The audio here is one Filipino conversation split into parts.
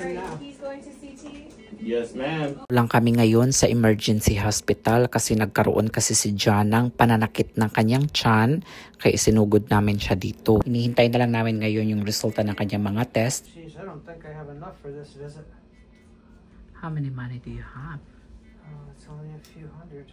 He's going to CT? Yes, ma'am. Lang kami ngayon sa emergency hospital kasi nagkaroon kasi si John ng pananakit ng kanyang tiyan kaya sinugod namin siya dito. Hinihintay na lang namin ngayon yung resulta ng kanyang mga test. Jeez, I don't think I have enough for this visit. How many money do you have? It's only a few hundred.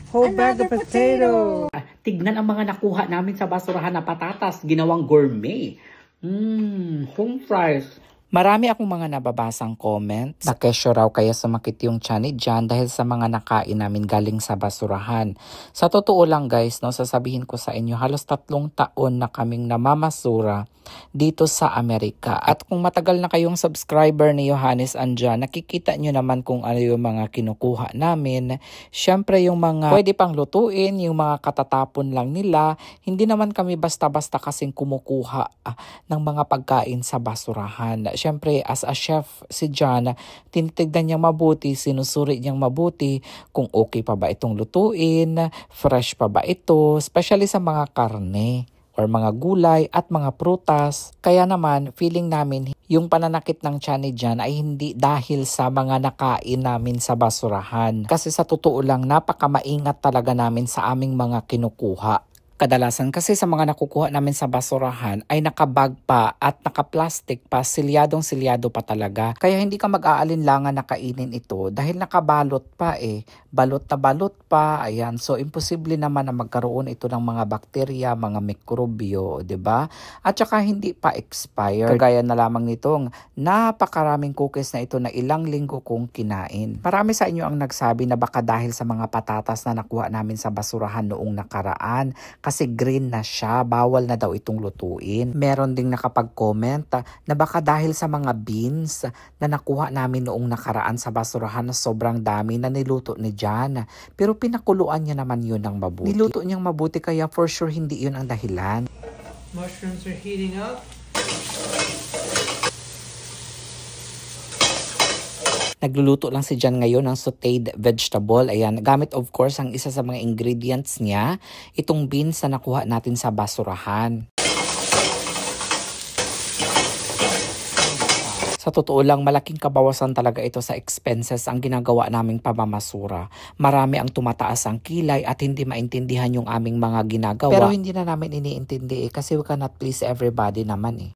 Whole bag of potato. Tignan ang mga nakuha namin sa basurahan na patatas, ginawang gourmet. Home fries. Marami akong mga nababasang comment. Nakesyo raw kaya sumakit yung tiyan ni John dahil sa mga nakain namin galing sa basurahan. Sa totoo lang guys, no, sasabihin ko sa inyo, halos 3 taon na kaming namamasura dito sa Amerika. At kung matagal na kayong subscriber ni Johannes and John, nakikita nyo naman kung ano yung mga kinukuha namin. Siyempre yung mga pwede pang lutuin, yung mga katatapon lang nila. Hindi naman kami basta-basta kasing kumukuha ng mga pagkain sa basurahan. Siyempre, as a chef, si John, tinitignan niyang mabuti, sinusuri niyang mabuti kung okay pa ba itong lutuin, fresh pa ba ito, especially sa mga karne or mga gulay at mga prutas. Kaya naman, feeling namin yung pananakit ng tiyan ni John ay hindi dahil sa mga nakain namin sa basurahan. Kasi sa totoo lang, napakamaingat talaga namin sa aming mga kinukuha. Kadalasan kasi sa mga nakukuha namin sa basurahan ay nakabag pa at nakaplastic pa, silyadong-silyado pa talaga. Kaya hindi ka mag-aalinlangan na kainin ito dahil nakabalot pa balot na balot pa, ayan. So imposible naman na magkaroon ito ng mga bakterya, mga mikrobyo, 'di ba? At saka hindi pa expired. Kagaya na lamang nitong napakaraming cookies na ito na ilang linggo kong kinain. Marami sa inyo ang nagsabi na baka dahil sa mga patatas na nakuha namin sa basurahan noong nakaraan. Kasi green na siya, bawal na daw itong lutuin. Meron ding nakapag-comment na baka dahil sa mga beans na nakuha namin noong nakaraan sa basurahan na sobrang dami na niluto ni John. Pero pinakuluan niya naman yun ng mabuti. Niluto niyang mabuti kaya for sure hindi yun ang dahilan. Mushrooms are heating up. Nagluluto lang si John ngayon ng sauteed vegetable. Ayan, gamit of course ang isa sa mga ingredients niya, itong beans na nakuha natin sa basurahan. Sa totoo lang, malaking kabawasan talaga ito sa expenses ang ginagawa naming pamamasura. Marami ang tumataas ang kilay at hindi maintindihan yung aming mga ginagawa. Pero hindi na namin iniintindi kasi we cannot please everybody naman .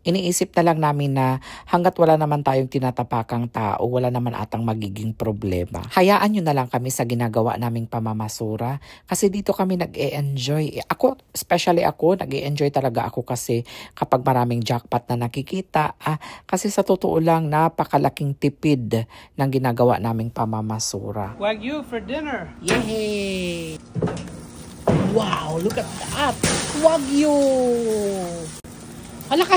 Iniisip na lang namin na hanggat wala naman tayong tinatapakang tao, wala naman atang magiging problema. Hayaan nyo na lang kami sa ginagawa naming pamamasura kasi dito kami nag-e-enjoy. Ako, especially ako, nag-e-enjoy talaga ako kasi kapag maraming jackpot na nakikita, kasi sa totoo lang, napakalaking tipid ng ginagawa naming pamamasura. Wagyu for dinner. Yay! Wow, look at that! Wagyu! Hala ka!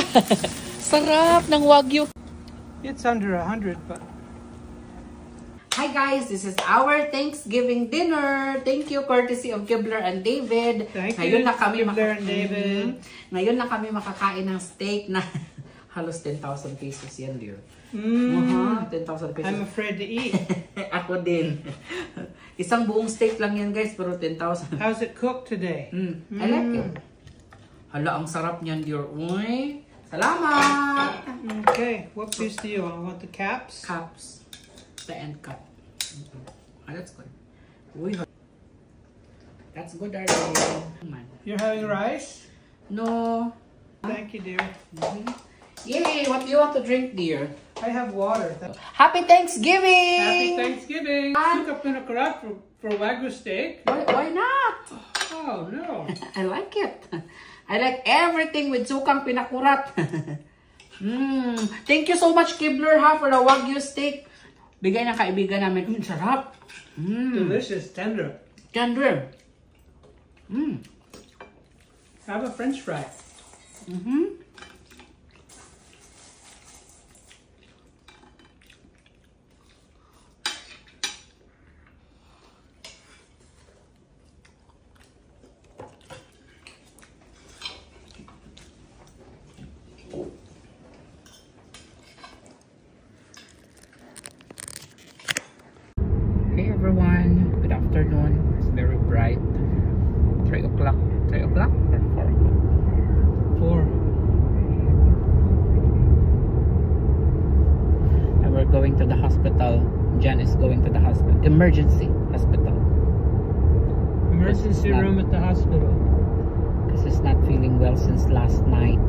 Sarap ng Wagyu! It's under 100, but... Hi guys! This is our Thanksgiving dinner! Thank you, courtesy of Kibler and David. Thank Ngayon you, na kami Kibler and David. Ngayon na kami makakain ng steak na halos 10,000 pesos yan, dear. 10,000 pesos. I'm afraid to eat. Ako din. Isang buong steak lang yan guys, pero 10,000. How's it cooked today? I like it. Hala, ang sarap niyan, dear. Uy, salamat! Okay, what piece do you want? Want the caps? Cups. The end cup. That's good. Uy, that's good, darling. You're having rice? No. Thank you, dear. Yay! What do you want to drink, dear? I have water. Happy Thanksgiving! Happy Thanksgiving! Suka pinakurat for Wagyu steak? Why not? Oh, no. I like it. I like everything with sukang pinakurat. Thank you so much, Kibler, for the Wagyu steak. Bigay ng kaibigan namin. Sarap. Delicious, tender. Tender. Have a French fry. everyone. Good afternoon. It's very bright. 3 o'clock. 3 o'clock or 4 o'clock? 4. And we're going to the hospital. Jan is going to the hospital. Emergency hospital. Emergency room at the hospital. Because he's not feeling well since last night.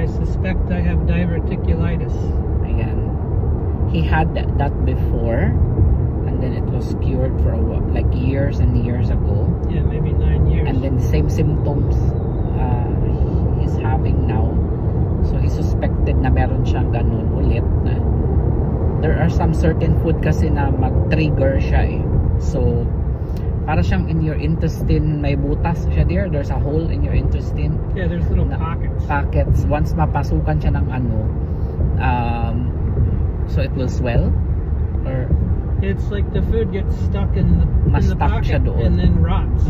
I suspect I have diverticulitis. Ayan. He had that before. And then it was cured for a while, like years and years ago. Yeah, maybe 9 years. And then the same symptoms he's having now. So he suspected na meron siyang ganun ulit. There are some certain food kasi na mag-trigger siya eh. So, para siyang in your intestine, may butas siya there. There's a hole in your intestine. Yeah, there's little pockets. Pockets. Once mapasukan siya ng ano, so it will swell? Or it's like the food gets stuck in the pocket and then rots.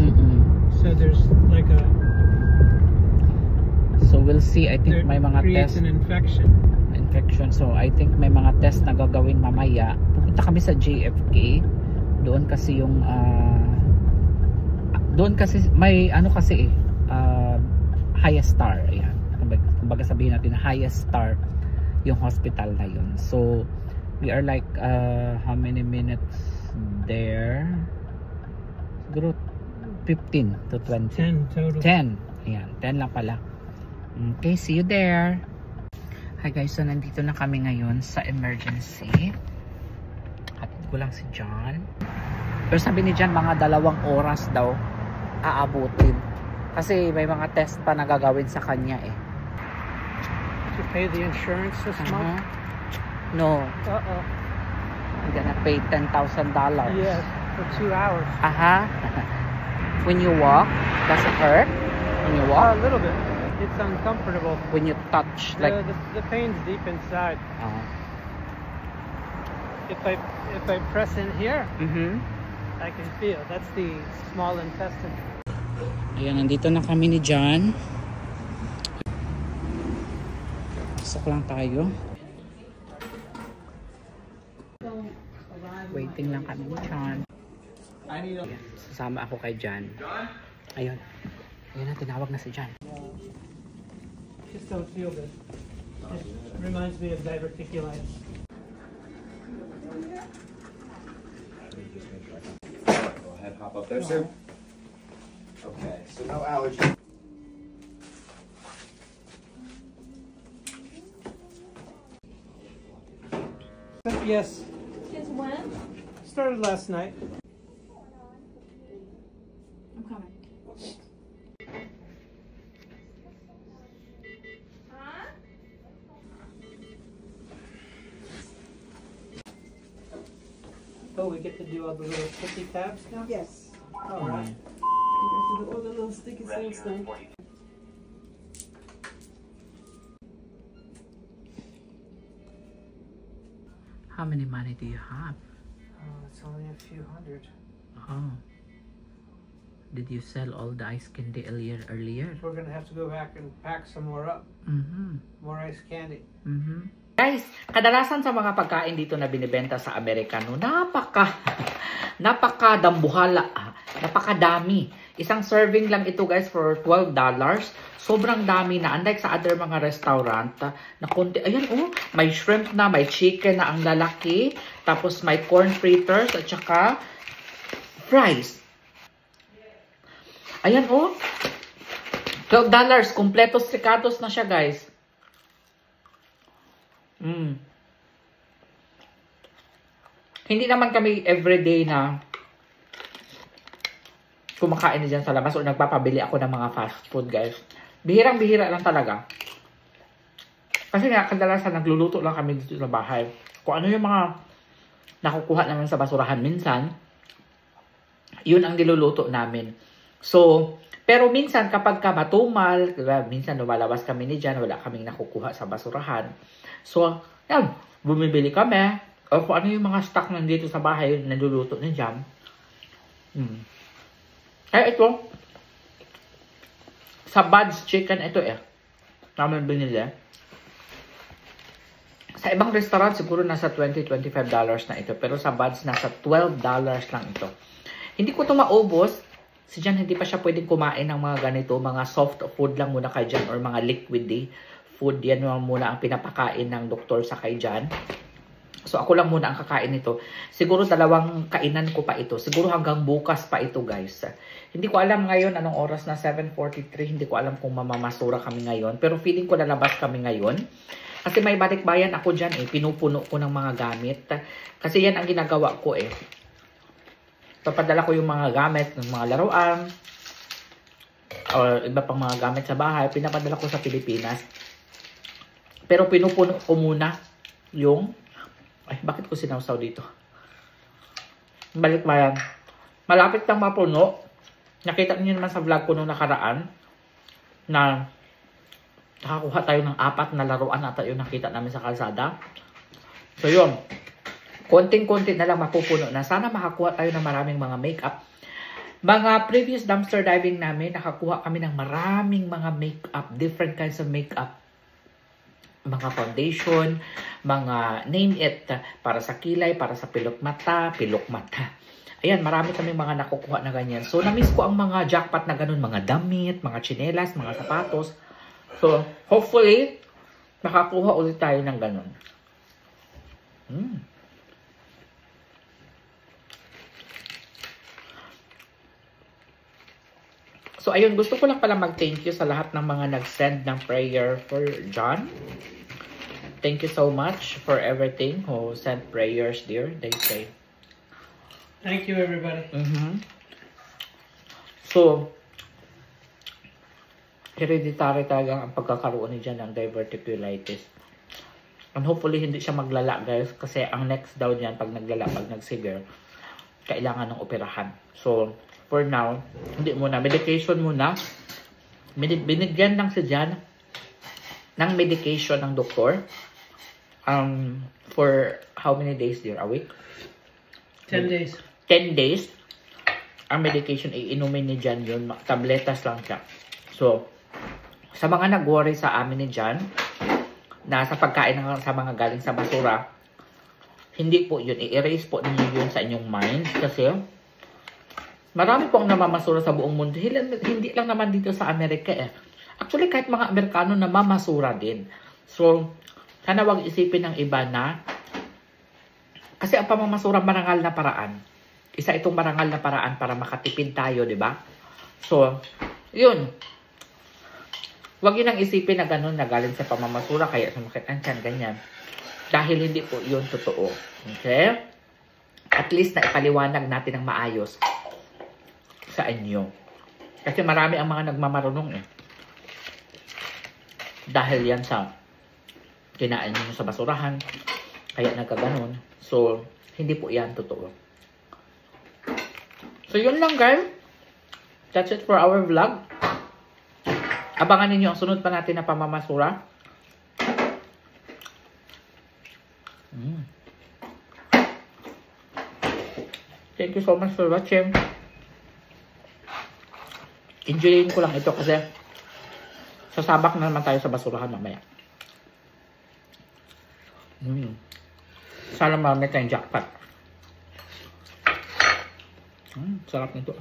So there's like a... So we'll see. I think may mga creates test. an infection. So I think may mga test na gagawin mamaya. Pupunta kami sa JFK. Doon kasi yung doon kasi may ano kasi highest star. Ayan. Kumbaga sabihin natin highest star yung hospital na yun. So we are like how many minutes there? Siguro 15 to 20. 10 total. 10. Ayan, 10 lang pala. Okay, see you there. Hi guys, so nandito na kami ngayon sa emergency. Hatid ko lang si John. Pero sabi ni John, mga 2 oras daw aabutin. Kasi may mga test pa na gagawin sa kanya eh. To pay the insurance this month? No. Uh-oh. I'm gonna pay $10,000. Yes, for 2 hours. When you walk, does it hurt? When you walk? A little bit. It's uncomfortable. When you touch, like the pain's deep inside. If I press in here, I can feel. That's the small intestine. Ayan, nandito na kami ni John. Pasok lang tayo. Waiting lang kami ni John. Ayan, sasama ako kay John. Ayun. Ayun na, tinawag na si John. Just don't feel good. It reminds me of diverticulitis. Go ahead, hop up there, sir. Okay, so no allergy. Yes. Since when? Started last night. I'm coming. Oh, we get to do all the little sticky tabs now? Yes. All right. You have to do all the little sticky things now. How many money do you have? Oh, it's only a few hundred. Oh. Did you sell all the ice candy earlier? We're gonna have to go back and pack some more up. More ice candy. Guys, kadalasan sa mga pagkain dito na binibenta sa Amerikano, napakadambuhala, napakadami. Isang serving lang ito guys for $12. Sobrang dami na, unlike sa other mga restaurant na konti. Ayan oh, may shrimp na, may chicken na ang lalaki, tapos may corn fritters at saka fries. Ayan oh, $12, kompleto stricatos na siya guys. Hindi naman kami everyday na kumakain na dyan sa labas o nagpapabili ako ng mga fast food guys. Bihirang-bihira lang talaga. Kasi nga kadalasan nagluluto lang kami dito sa bahay. Kung ano yung mga nakukuha naman sa basurahan minsan, yun ang niluluto namin. So, pero minsan kapag ka matumal, diba, minsan lumalabas kami ni Jan, wala kaming nakukuha sa basurahan. So, yan, bumibili kami. O kung ano yung mga stock nandito sa bahay, niluluto ni Jan. Eh, ito. Sa Bud's Chicken, ito eh. Namin binili. Sa ibang restaurant, siguro nasa $20-25 na ito. Pero sa Buds, nasa $12 lang ito. Hindi ko ito maubos. Si Jan, hindi pa siya pwedeng kumain ng mga ganito. Mga soft food lang muna kay Jan or mga liquidy food. Yan muna ang pinapakain ng doktor sa kay Jan. So, ako lang muna ang kakain nito. Siguro 2 kainan ko pa ito. Siguro hanggang bukas pa ito, guys. Hindi ko alam ngayon anong oras na 7:43. Hindi ko alam kung mamamasura kami ngayon. Pero feeling ko lalabas kami ngayon. Kasi may balikbayan ako dyan eh. Pinupuno ko ng mga gamit. Kasi yan ang ginagawa ko eh. Papadala ko yung mga gamit ng mga laruan. O iba pang mga gamit sa bahay. Pinapadala ko sa Pilipinas. Pero pinupuno ko muna yung... Ay, bakit ko sinawsaw dito? Balikbayan. Malapit lang mapuno. Nakita niyo naman sa vlog ko nung nakaraan na nakakuha tayo ng 4 na laruan ata yung nakita namin sa kalsada. So yun, konting-konti na lang mapupuno na. Sana makakuha tayo ng maraming mga makeup. Mga previous dumpster diving namin, nakakuha kami ng maraming mga makeup, different kinds of makeup. Mga foundation, mga name it, para sa kilay, para sa pilok mata. Ayan, marami kami mga nakukuha na ganyan. So, na-miss ko ang mga jackpot na ganun, mga damit, mga tsinelas, mga sapatos. So, hopefully, makakuha ulit tayo ng ganun. So, ayun, gusto ko lang pala mag-thank you sa lahat ng mga nag-send ng prayer for John. Thank you so much for everything who sent prayers, dear, they say. Thank you, everybody. So, hereditary talaga ang pagkakaroon ni Jan ng diverticulitis. And hopefully, hindi siya maglala, guys. Kasi ang next daw niyan, pag naglala, pag nag-severe, kailangan ng operahan. So, for now, hindi muna. Medication muna. Binigyan lang si Jan ng medication ng doktor. For how many days, dear? A week? 10 days. 10 days. Ang medication, iinumin ni Jan yun. Tabletas lang siya. So, sa mga nag-worry sa amin ni Jan, na sa pagkain sa mga galing sa basura, hindi po yun. I-erase po ninyo yun sa inyong mind. Kasi, marami po ang namamasura sa buong mundo. Hindi lang naman dito sa Amerika eh. Actually, kahit mga Amerikano namamasura din. So, sana wag isipin ng iba na, kasi ang pamamasura marangal na paraan. Isa itong marangal na paraan para makatipid tayo, di ba? So, yun. Huwag yun ang isipin na ganun na galing sa pamamasura kaya sumakit ang tiyan, ganyan. Dahil hindi po yun totoo. Okay? At least na ipaliwanag natin ng maayos sa inyo. Kasi marami ang mga nagmamarunong eh. Dahil yan sa kinain nyo sa basurahan. Kaya nagkaganon. So, hindi po yan totoo. So, yun lang guys. That's it for our vlog. Abangan ninyo ang sunod pa natin na pamamasura. Thank you so much for watching. Enjoyin ko lang ito kasi sasabak na naman tayo sa basurahan mamaya. Sana marami tayong jackpot. Sarap nito.